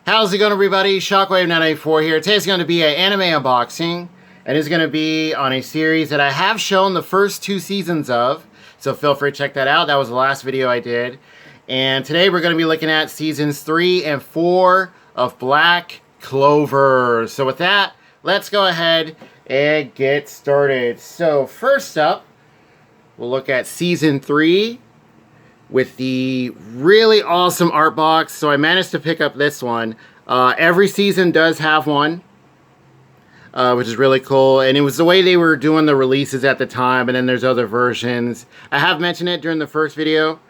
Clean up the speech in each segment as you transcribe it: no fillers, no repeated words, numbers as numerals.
How's it going, everybody? Shockwave984 here. Today's going to be an anime unboxing, and it's going to be on a series that I have shown the first 2 seasons of, so feel free to check that out. That was the last video I did. And today we're going to be looking at seasons 3 and 4 of Black Clover. So with that, let's go ahead and get started. So first up, we'll look at season 3 with the really awesome art box. So I managed to pick up this one. Every season does have one, which is really cool. And it was the way they were doing the releases at the time, and then there's other versions. I have mentioned it during the first video,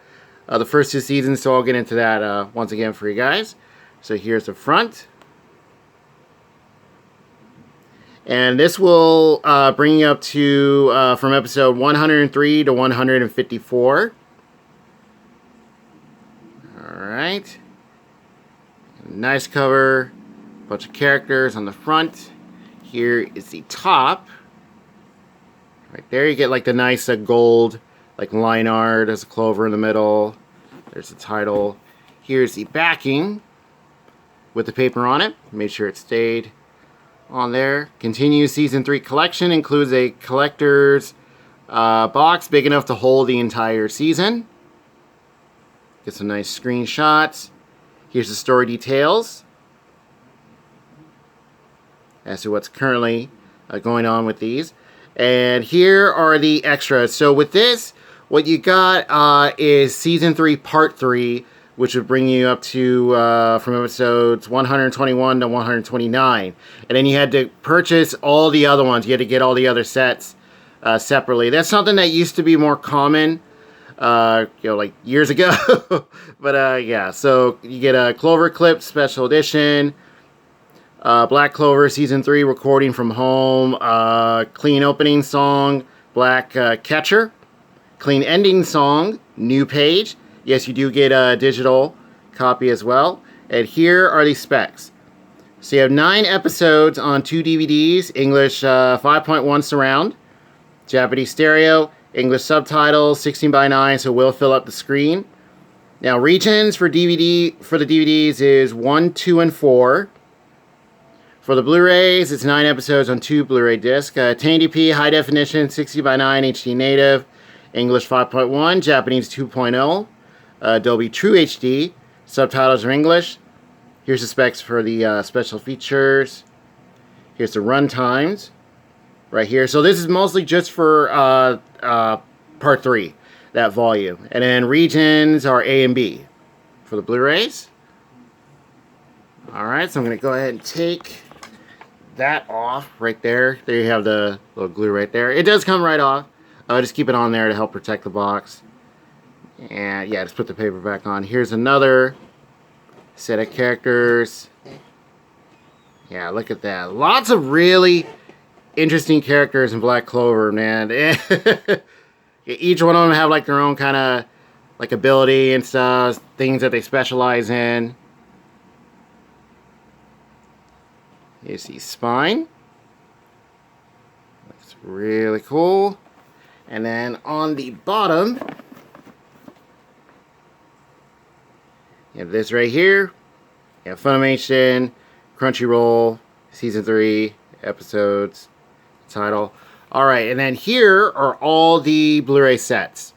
the first 2 seasons, so I'll get into that once again for you guys. So here's the front. And this will bring you up to, from episode 103 to 154. Alright, nice cover, bunch of characters on the front. Here is the top. Right there you get like the nice gold like line art. There's a clover in the middle. There's the title. Here's the backing with the paper on it. Made sure it stayed on there. Continue season 3 collection. Includes a collector's box big enough to hold the entire season. Get some nice screenshots. Here's the story details as to what's currently going on with these. And here are the extras. So with this, what you got is Season 3 Part 3, which would bring you up to from episodes 121 to 129. And then you had to purchase all the other ones. You had to get all the other sets separately. That's something that used to be more common like years ago. But yeah, so you get a Clover Clip Special Edition, Black Clover Season 3 Recording from Home, Clean Opening Song, Black Catcher, Clean Ending Song, New Page. Yes, you do get a digital copy as well. And here are the specs. So you have 9 episodes on 2 DVDs, English 5.1 surround, Japanese stereo, English subtitles, 16:9, so we'll fill up the screen. Now, regions for the DVDs is 1, 2, and 4. For the Blu-rays, it's 9 episodes on 2 Blu-ray discs. 1080p, high definition, 60:9, HD native, English 5.1, Japanese 2.0, Dolby True HD. Subtitles are English. Here's the specs for the special features. Here's the run times right here. So this is mostly just for Part 3, that volume. And then regions are A and B for the Blu-rays. Alright, so I'm going to go ahead and take that off right there. There you have the little glue right there. It does come right off. Just keep it on there to help protect the box. And yeah, just put the paper back on. Here's another set of characters. Yeah, look at that. Lots of really interesting characters in Black Clover, man. Each one of them have like their own kind of like ability and stuff, things that they specialize in. Here's the spine. Looks really cool. And then on the bottom, you have this right here. You have Funimation, Crunchyroll, Season 3 episodes, title. Alright, and then here are all the Blu-ray sets.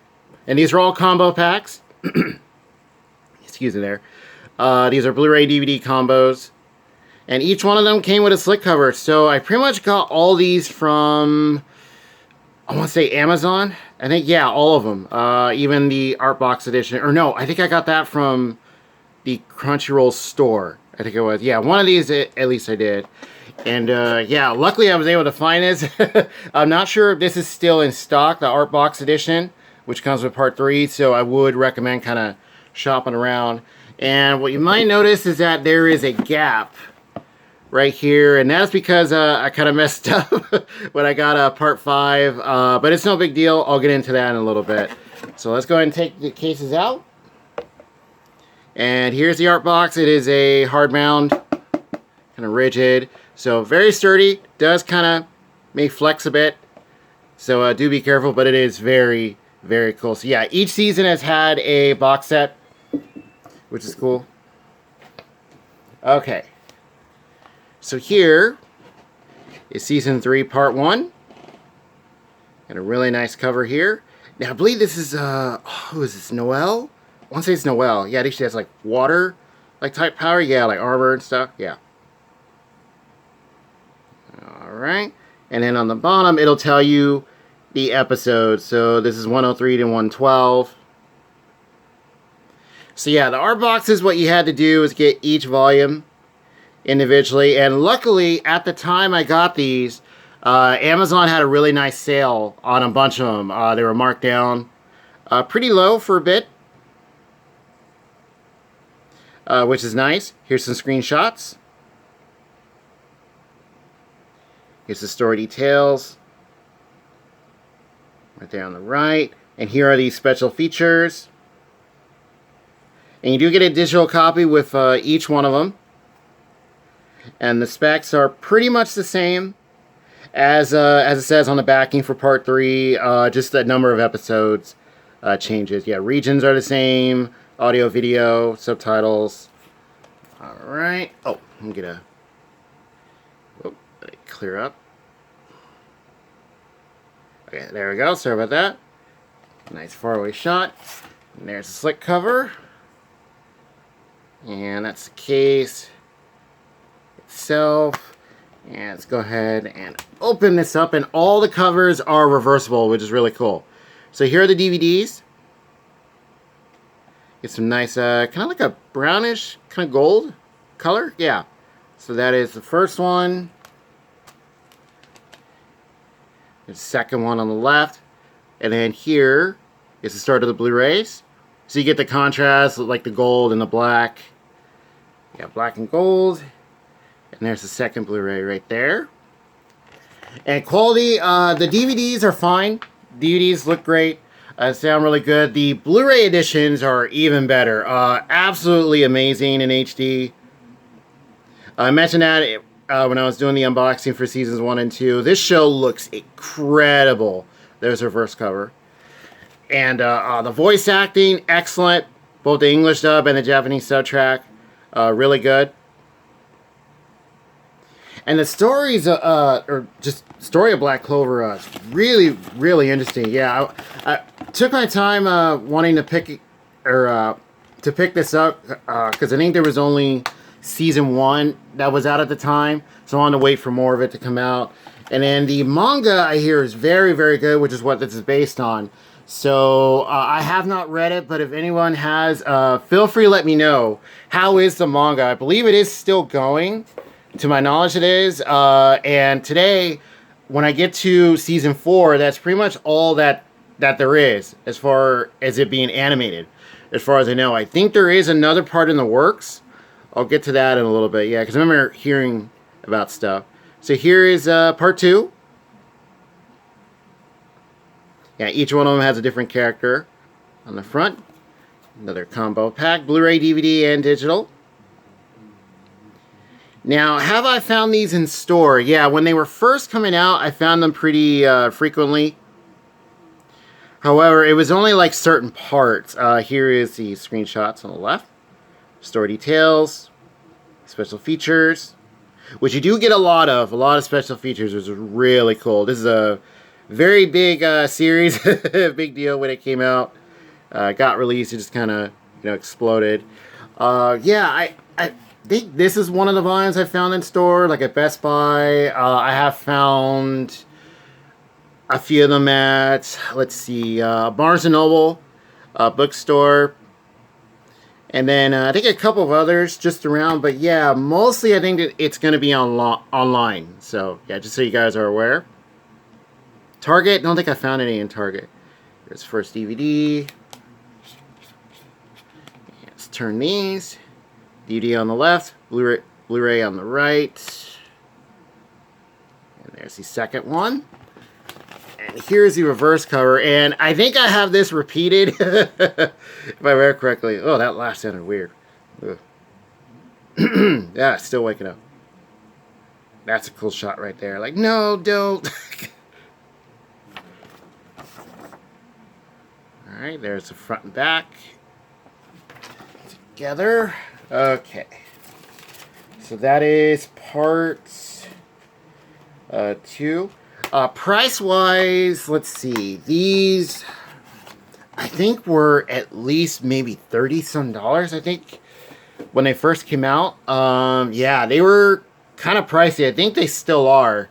And these are all combo packs. Excuse me there. These are Blu-ray DVD combos. And each one of them came with a slipcover. So I pretty much got all these from, I want to say Amazon. I think, yeah, all of them. Even the art box edition. Or no, I think I got that from the Crunchyroll store. I think it was. Yeah, one of these at least I did. And yeah, luckily I was able to find this. I'm not sure if this is still in stock, the art box edition, which comes with Part 3. So I would recommend kind of shopping around. And what you might notice is that there is a gap right here, and that's because I kind of messed up when I got Part 5, but it's no big deal. I'll get into that in a little bit. So let's go ahead and take the cases out. And here's the art box. It is a hardbound, kind of rigid, so very sturdy. Does kind of may flex a bit, so do be careful, but it is very, very cool. So yeah, each season has had a box set, which is cool. Okay. So here is Season 3, Part 1. And a really nice cover here. Now, I believe this is, who is this, Noelle? I want to say it's Noelle. Yeah, I think she has, like, water, like, type power. Yeah, like armor and stuff. Yeah. Alright. And then on the bottom, it'll tell you the episode. So this is 103 to 112. So yeah, the art boxes, what you had to do is get each volume individually. And luckily, at the time I got these, Amazon had a really nice sale on a bunch of them. They were marked down pretty low for a bit, which is nice. Here's some screenshots. Here's the story details. Right there on the right. And here are these special features. And you do get a digital copy with each one of them. And the specs are pretty much the same as it says on the backing for Part 3. Just the number of episodes changes. Yeah, regions are the same. Audio, video, subtitles. Alright. Oh, I'm gonna... Oh, let it clear up. Okay, there we go. Sorry about that. Nice faraway shot. And there's the slick cover. And that's the case itself. And let's go ahead and open this up. And all the covers are reversible, which is really cool. So here are the DVDs. Get some nice, kind of like a brownish, kind of gold color. Yeah. So that is the first one. The second one on the left. And then here is the start of the Blu-rays. So you get the contrast, like the gold and the black. Yeah, black and gold. And there's the second Blu-ray right there. And quality, the DVDs are fine. DVDs look great. Sound really good. The Blu-ray editions are even better. Absolutely amazing in HD. I mentioned that when I was doing the unboxing for Seasons 1 and 2. This show looks incredible. There's a reverse cover. And the voice acting, excellent. Both the English dub and the Japanese subtrack. Really good. And the stories, or just story of Black Clover, is really, really interesting. Yeah, I took my time wanting to pick this up because I think there was only Season 1 that was out at the time, so I wanted to wait for more of it to come out. And then the manga I hear is very, very good, which is what this is based on. So I have not read it, but if anyone has, feel free to let me know. How is the manga? I believe it is still going. To my knowledge, it is. And today, when I get to Season 4, that's pretty much all that there is as far as it being animated. As far as I know, I think there is another part in the works. I'll get to that in a little bit. Yeah, because I remember hearing about stuff. So here is Part 2. Yeah, each one of them has a different character on the front. Another combo pack, Blu-ray, DVD, and digital. Now, have I found these in store? Yeah, when they were first coming out, I found them pretty frequently. However, it was only like certain parts. Here is the screenshots on the left. Story details, special features, which you do get a lot of special features, which is really cool. This is a very big series, big deal when it came out. Got released, it just kind of exploded. Yeah, I think this is one of the volumes I found in store, like at Best Buy. I have found a few of them at, let's see, Barnes & Noble, bookstore. And then I think a couple of others just around. But yeah, mostly I think that it's going to be online. So yeah, just so you guys are aware. Target, don't think I found any in Target. Here's the first DVD. Let's turn these. DVD on the left, Blu-ray on the right. And there's the second one. And here's the reverse cover. And I think I have this repeated, if I read correctly. Oh, that last sounded weird. Yeah, still waking up. That's a cool shot right there. Like, no, don't. Alright, there's the front and back. Together. Okay. So that is part 2. Price-wise, let's see. These, I think, were at least maybe $30-some, I think, when they first came out. Yeah, they were kind of pricey. I think they still are,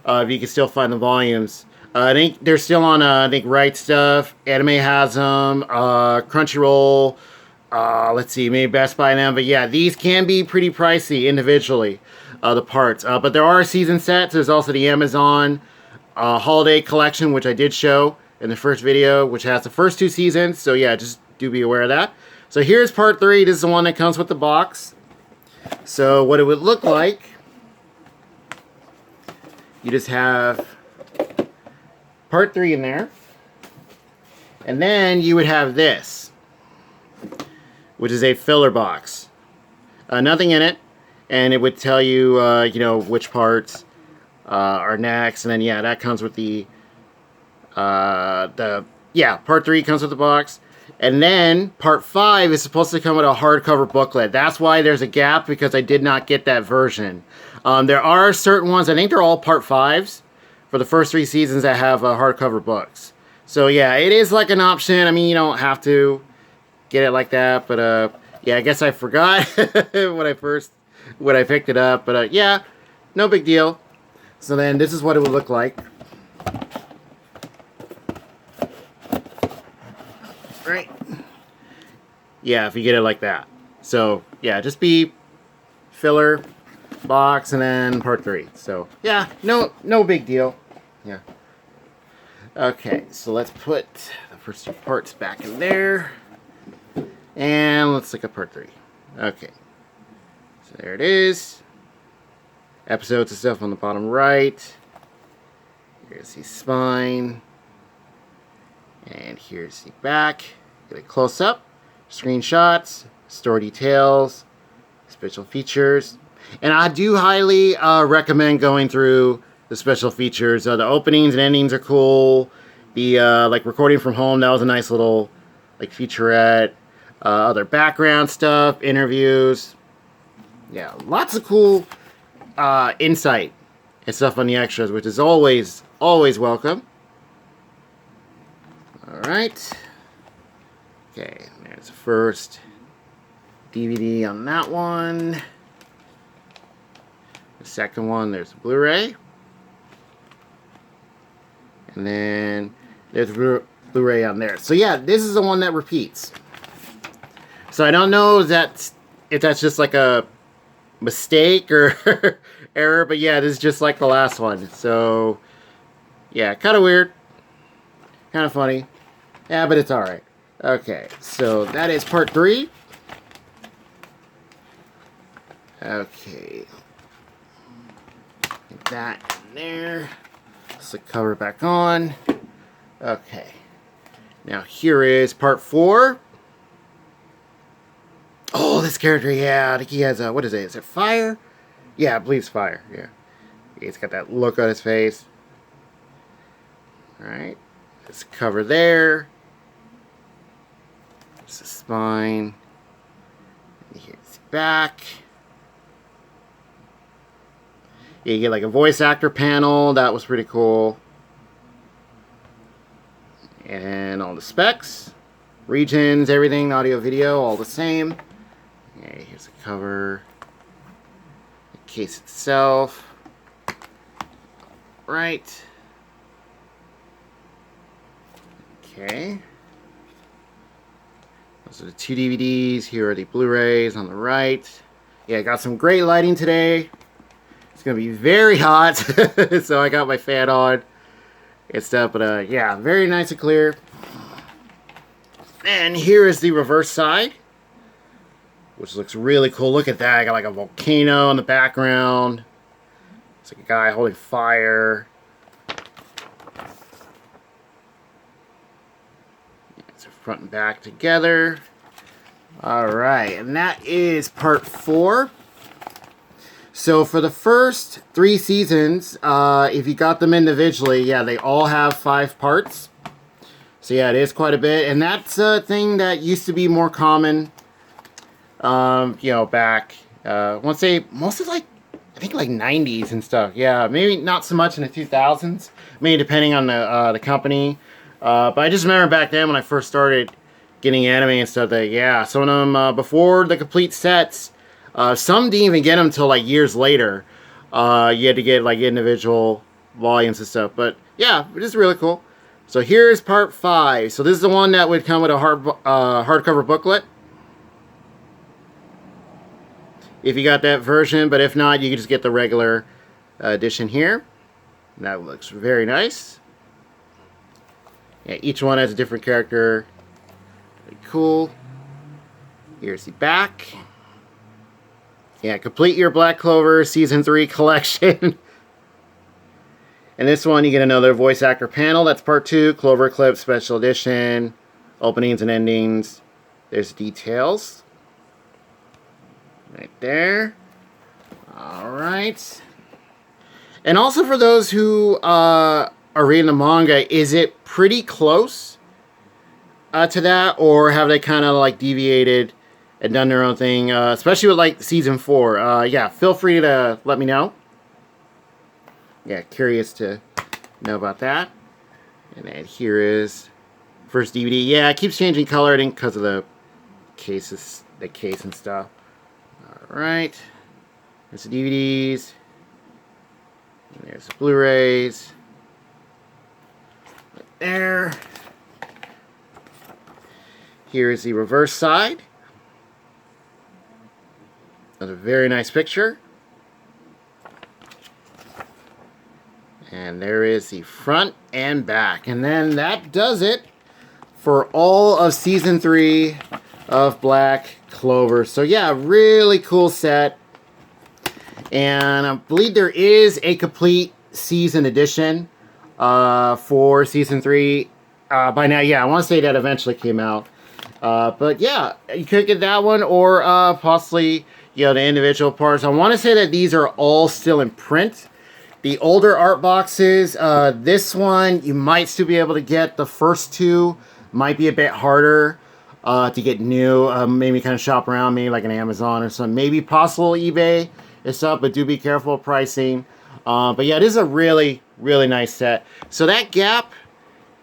if you can still find the volumes. I think they're still on, I think, Right Stuff. Anime has them. Crunchyroll. Let's see, maybe Best Buy now. But yeah, these can be pretty pricey individually, the parts. But there are season sets. There's also the Amazon Holiday Collection, which I did show in the first video, which has the first 2 seasons. So yeah, just do be aware of that. So here's part 3. This is the one that comes with the box. So what it would look like, you just have part 3 in there. And then you would have this, which is a filler box. Nothing in it. And it would tell you, you know, which parts are next. And then, yeah, that comes with the part 3 comes with the box. And then part 5 is supposed to come with a hardcover booklet. That's why there's a gap, because I did not get that version. There are certain ones, I think they're all part 5s for the first 3 seasons that have hardcover books. So yeah, it is like an option. I mean, you don't have to get it like that, but yeah, I guess I forgot when I picked it up, but yeah, no big deal. So then this is what it would look like. Right. Yeah, if you get it like that. So yeah, just be filler box and then part 3. So yeah, no big deal. Yeah. Okay, so let's put the first 2 parts back in there. And let's look at part 3. Okay. So there it is. Episodes and stuff on the bottom right. Here's the spine. And here's the back. Get a close up. Screenshots. Store details. Special features. And I do highly recommend going through the special features. The openings and endings are cool. The like recording from home, that was a nice little like featurette. Other background stuff, interviews. Yeah, lots of cool insight and stuff on the extras, which is always welcome. Alright. Okay, there's the first DVD on that one. The second one, there's the Blu-ray. And then there's Blu-ray on there. So yeah, this is the one that repeats. So I don't know if that's just like a mistake or error, but yeah, this is just like the last one. So yeah, kind of weird, kind of funny. Yeah, but it's alright. Okay, so that is part 3. Okay. Get that in there. Let's put the cover back on. Okay. Now here is part 4. Oh, this character, yeah, I think he has a, what is it? Is it fire? Yeah, I believe it's fire, yeah. He's got that look on his face. Alright. This cover there. There's the spine. And here's the back. Yeah, you get like a voice actor panel. That was pretty cool. And all the specs. Regions, everything, audio, video, all the same. Okay, here's the cover. The case itself. Right. Okay. Those are the 2 DVDs. Here are the Blu-rays on the right. Yeah, I got some great lighting today. It's going to be very hot. So I got my fan on and stuff. But yeah, very nice and clear. And here is the reverse side, which looks really cool. Look at that. I got like a volcano in the background. It's like a guy holding fire. It's front and back together. Alright, and that is part 4. So for the first 3 seasons, if you got them individually, yeah, they all have 5 parts. So yeah, it is quite a bit, and that's a thing that used to be more common, you know, back I want to say most of like, I think like 90s and stuff. Yeah, maybe not so much in the 2000s. Maybe depending on the company. But I just remember back then when I first started getting anime and stuff that, yeah, some of them before the complete sets, some didn't even get them until like years later. You had to get like individual volumes and stuff. But yeah, it is really cool. So here's part 5. So this is the one that would come with a hardcover booklet. If you got that version, but if not, you can just get the regular edition here. And that looks very nice. Yeah, each one has a different character. Very cool. Here's the back. Yeah, complete your Black Clover Season 3 collection. And this one, you get another voice actor panel. That's part 2. Clover Clip Special Edition. Openings and endings. There's details. Right there. Alright. And also for those who are reading the manga, is it pretty close to that? Or have they kind of like deviated and done their own thing? Especially with like Season 4. Yeah, feel free to let me know. Yeah, curious to know about that. And then here is first DVD. Yeah, it keeps changing color, I think, because of the cases, the case and stuff. Alright. There's the DVDs. And there's the Blu-rays. Right there. Here is the reverse side. Another very nice picture. And there is the front and back. And then that does it for all of Season 3 of Black Clover. So yeah, really cool set. And I believe there is a complete season edition for Season 3 by now. Yeah, I want to say that eventually came out. But yeah, you could get that one or possibly, you know, the individual parts. I want to say that these are all still in print. The older art boxes, this one, you might still be able to get. The first 2 might be a bit harder to get new. Maybe kind of shop around, maybe like an Amazon or something. Maybe possible eBay and stuff, but do be careful of pricing. But yeah, this is a really, really nice set. So that gap,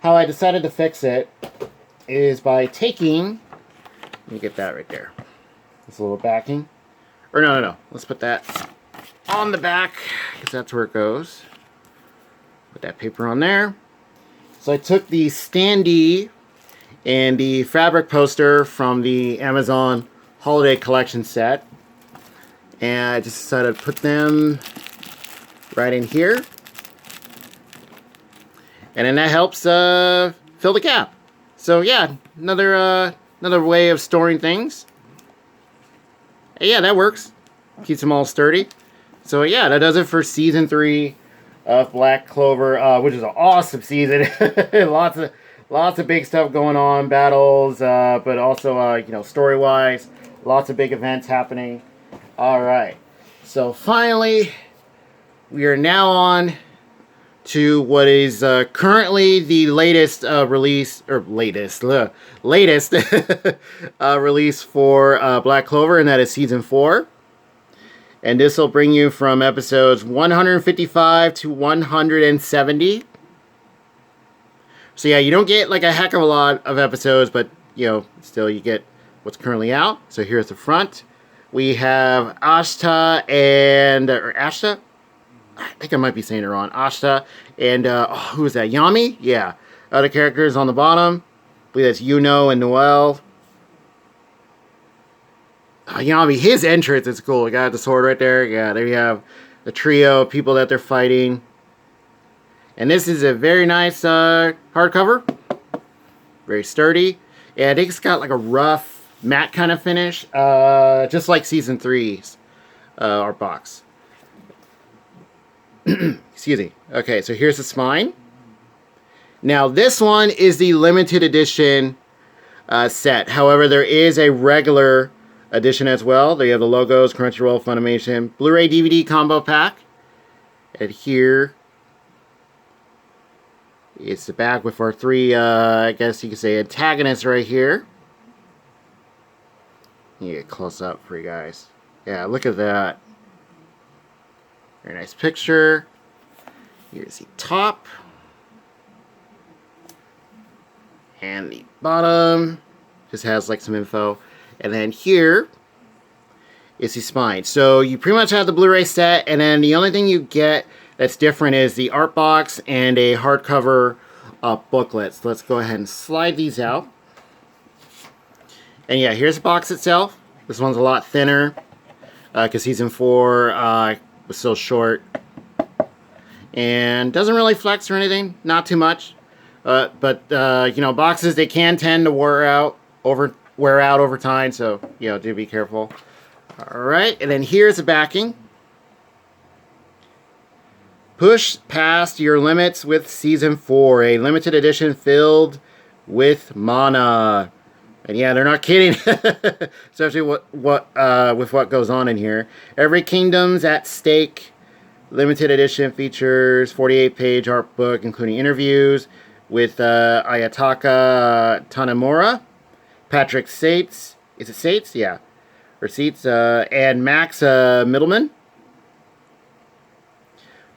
how I decided to fix it is by taking, let me get that right there. This little backing. Or no. Let's put that on the back, because that's where it goes. Put that paper on there. So I took the standee and the fabric poster from the Amazon Holiday Collection set, and I just decided to put them right in here. And then that helps fill the gap. So yeah, another way of storing things. And yeah, that works. Keeps them all sturdy. So yeah, that does it for Season 3 of Black Clover, which is an awesome season. lots of big stuff going on, battles, but also you know, story-wise, lots of big events happening. All right, so finally, we are now on to what is currently the latest release, or latest release for Black Clover, and that is Season 4. And this will bring you from episodes 155 to 170. So yeah, you don't get like a heck of a lot of episodes, but you know, still you get what's currently out. So here's the front. We have Ashta and, or Ashta? I think I might be saying it wrong. Ashta and, who is that? Yami? Yeah. Other characters on the bottom. I believe that's Yuno and Noelle. Yami, his entrance is cool. You got the sword right there. Yeah, there you have the trio of people that they're fighting. And this is a very nice hardcover. Very sturdy. And I think it's got like a rough matte kind of finish. Just like Season 3's art box. Excuse me. Okay, so here's the spine. Now this one is the limited edition set. However, there is a regular edition as well. They have the logos, Crunchyroll, Funimation, Blu-ray DVD combo pack. And here it's the back with our 3, I guess you could say, antagonists right here. You get close up for you guys. Yeah, look at that. Very nice picture. Here's the top. And the bottom just has like some info. And then here is the spine. So you pretty much have the Blu-ray set, and then the only thing you get that's different is the art box and a hardcover booklet. So let's go ahead and slide these out. And yeah, here's the box itself. This one's a lot thinner because season 4 was so short. And doesn't really flex or anything, not too much. But you know, boxes, they can tend to wear out over time, so you know, do be careful. All right, and then here's the backing. Push past your limits with season 4, a limited edition filled with mana. And yeah, they're not kidding, especially with what goes on in here. Every kingdom's at stake. Limited edition features 48-page art book, including interviews with Ayataka Tanemura, Patrick Seitz. Is it Seitz? Yeah. Or Seitz. And Max Middleman.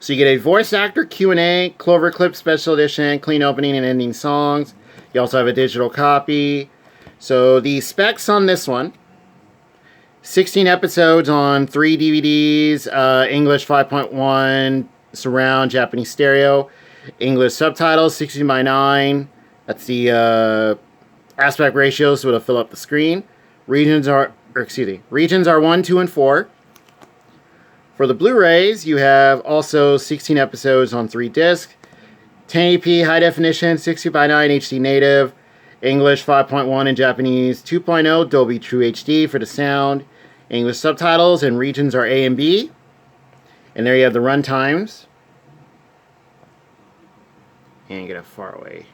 So you get a voice actor Q&A, Clover Clip Special Edition, clean opening and ending songs. You also have a digital copy. So the specs on this one: 16 episodes on 3 DVDs, English 5.1 surround, Japanese stereo, English subtitles 16:9. That's the aspect ratio, so it'll fill up the screen. Regions are 1, 2, and 4. For the Blu-rays, you have also 16 episodes on 3 discs, 1080p high definition, 60:9 HD native, English 5.1 and Japanese 2.0 Dolby True HD for the sound. English subtitles, and regions are A and B. And there you have the run times. And get a far away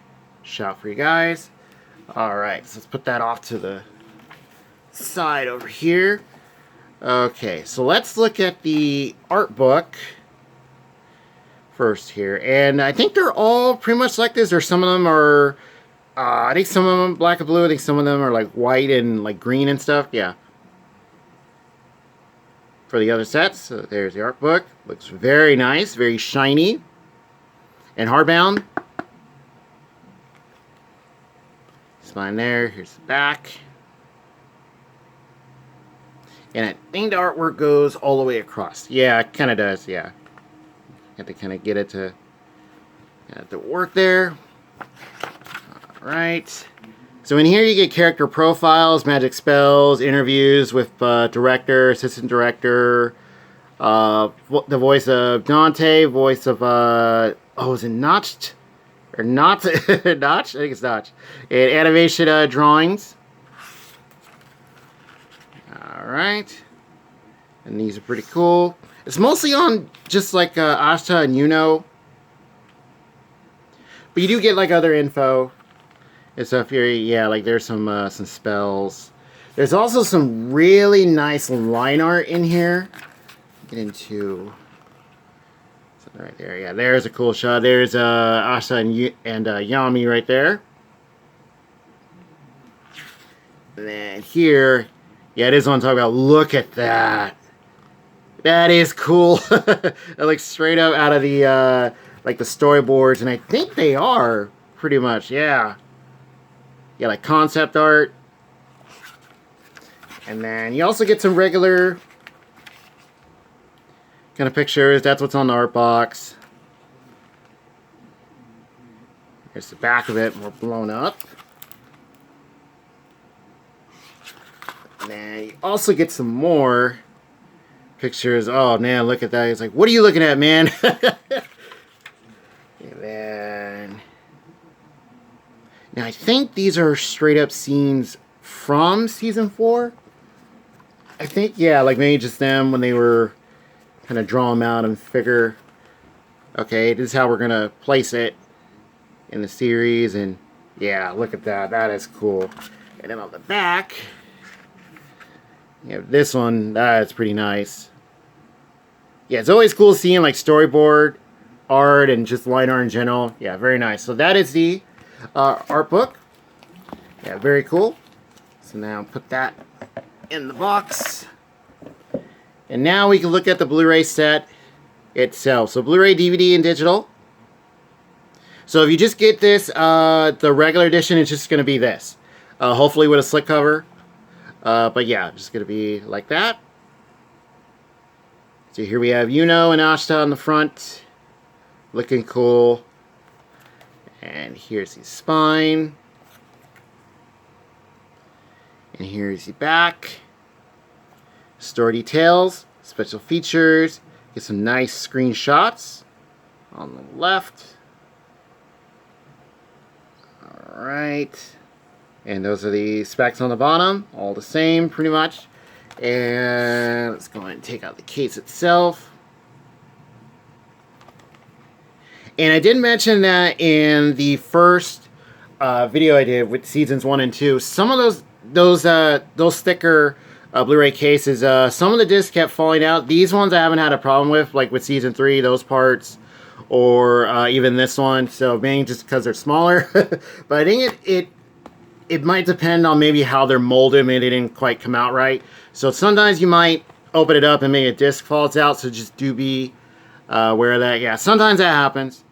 shot for you guys. Alright, so let's put that off to the side over here. Okay, so let's look at the art book first here. And I think they're all pretty much like this, or some of them are I think some of them black and blue. I think some of them are like white and like green and stuff. Yeah. For the other sets, so there's the art book. Looks very nice, very shiny, and hardbound. Spine there. Here's the back. And I think the artwork goes all the way across. Yeah, it kind of does. Yeah. You have to kind of get it to work there. Right. So in here you get character profiles, magic spells, interviews with director, assistant director, the voice of Dante, voice of is it Notched? Or not Notch? I think it's Notch. And animation drawings. Alright. And these are pretty cool. It's mostly on just like Ashta and Yuno. But you do get like other info. And stuff here, yeah, like there's some spells. There's also some really nice line art in here. Get into something right there. Yeah, there's a cool shot. There's Asa and Yami right there. And then here, yeah, it is what I'm talking about. Look at that. That is cool. Like straight up out of the like the storyboards, and I think they are pretty much, yeah. Yeah, like concept art. And then you also get some regular kind of pictures. That's what's on the art box. Here's the back of it, more blown up. And then you also get some more pictures. Oh man, look at that. He's like, what are you looking at, man? And then now I think these are straight up scenes from season 4. I think, yeah, like maybe just them when they were kind of draw them out and figure, okay, this is how we're gonna place it in the series. And yeah, look at that. That is cool. And then on the back, you have this one. That's pretty nice. Yeah, it's always cool seeing like storyboard art and just line art in general. Yeah, very nice. So that is the art book. Yeah, very cool. So now put that in the box. And now we can look at the Blu-ray set itself. So Blu-ray, DVD, and digital. So if you just get this, the regular edition, it's just going to be this. Hopefully with a slick cover. But yeah, just going to be like that. So here we have Yuno and Ashta on the front. Looking cool. And here's his spine. And here's the back. Store details, special features. Get some nice screenshots on the left. Alright. And those are the specs on the bottom. All the same, pretty much. And let's go ahead and take out the case itself. And I did mention that in the first video I did with seasons 1 and 2, some of those thicker Blu-ray cases, some of the discs kept falling out. These ones I haven't had a problem with, like with season 3, those parts, or even this one. So maybe just because they're smaller, but I think it might depend on maybe how they're molded. Maybe they didn't quite come out right. So sometimes you might open it up and maybe a disc falls out. So just do be aware of that. Yeah, sometimes that happens.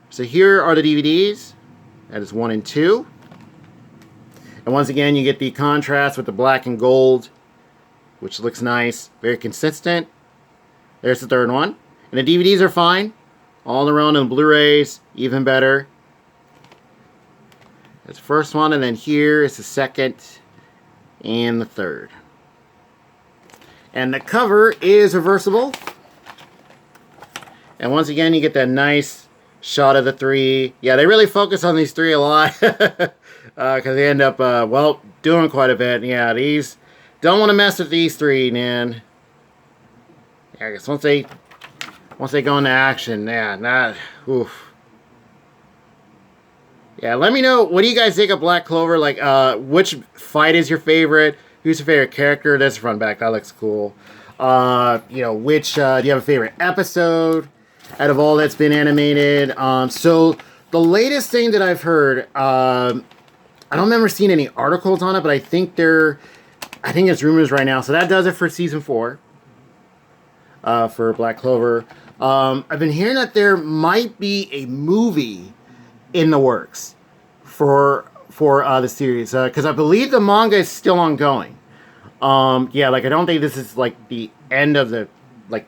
So here are the DVDs. That is 1 and 2. And once again, you get the contrast with the black and gold, which looks nice. Very consistent. There's the third one. And the DVDs are fine. All around, and Blu-rays, even better. That's the first one, and then here is the second and the third. And the cover is reversible. And once again, you get that nice shot of the 3. Yeah, they really focus on these 3 a lot. Because they end up, well, doing quite a bit. Yeah, these... Don't want to mess with these 3, man. Yeah, I guess once they go into action, yeah, oof. Yeah, let me know, what do you guys think of Black Clover? Like, which fight is your favorite? Who's your favorite character? That's front back, that looks cool. You know, which, do you have a favorite episode out of all that's been animated? So, the latest thing that I've heard, I don't remember seeing any articles on it, but I think it's rumors right now. So that does it for season 4 for Black Clover. I've been hearing that there might be a movie in the works for the series, because I believe the manga is still ongoing. Yeah, like I don't think this is like the end of the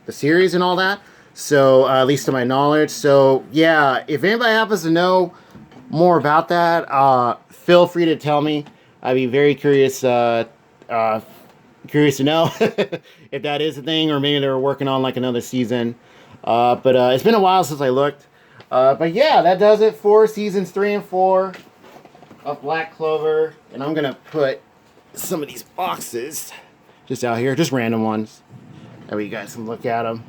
series and all that. So at least to my knowledge. So yeah, if anybody happens to know more about that, feel free to tell me. I'd be very curious. Curious to know if that is a thing, or maybe they're working on like another season. But it's been a while since I looked. But yeah, that does it for seasons 3 and 4 of Black Clover. And I'm gonna put some of these boxes just out here, just random ones. That way you guys can look at them.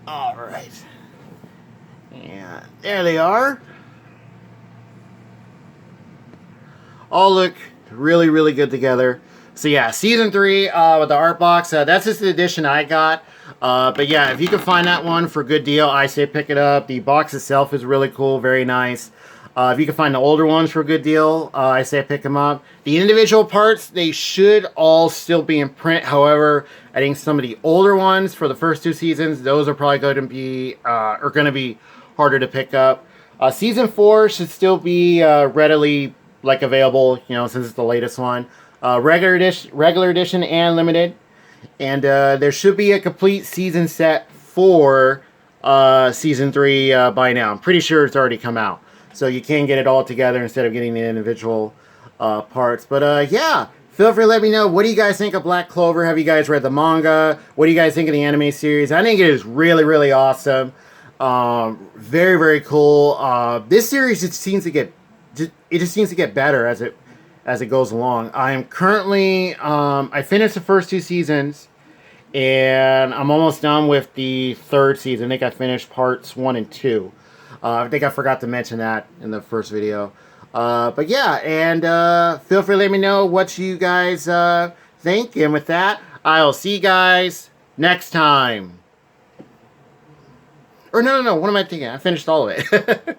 All right. Yeah, there they are. All look really, really good together. So yeah, season 3 with the art box. That's just the edition I got. But yeah, if you can find that one for a good deal, I say pick it up. The box itself is really cool, very nice. If you can find the older ones for a good deal, I say pick them up. The individual parts, they should all still be in print. However, I think some of the older ones for the first 2 seasons, those are probably going to be harder to pick up. Season 4 should still be readily available, you know, since it's the latest one. Regular edition and limited. And there should be a complete season set for season 3 by now. I'm pretty sure it's already come out. So you can get it all together instead of getting the individual parts. But yeah, feel free to let me know. What do you guys think of Black Clover? Have you guys read the manga? What do you guys think of the anime series? I think it is really, really awesome. Very, very cool. This series just seems to get better as it goes along. I am currently I finished the first 2 seasons, and I'm almost done with the 3rd season. I think I finished parts 1 and 2. I think I forgot to mention that in the first video. But yeah, and feel free to let me know what you guys think. And with that, I'll see you guys next time. Or no, what am I thinking? I finished all of it.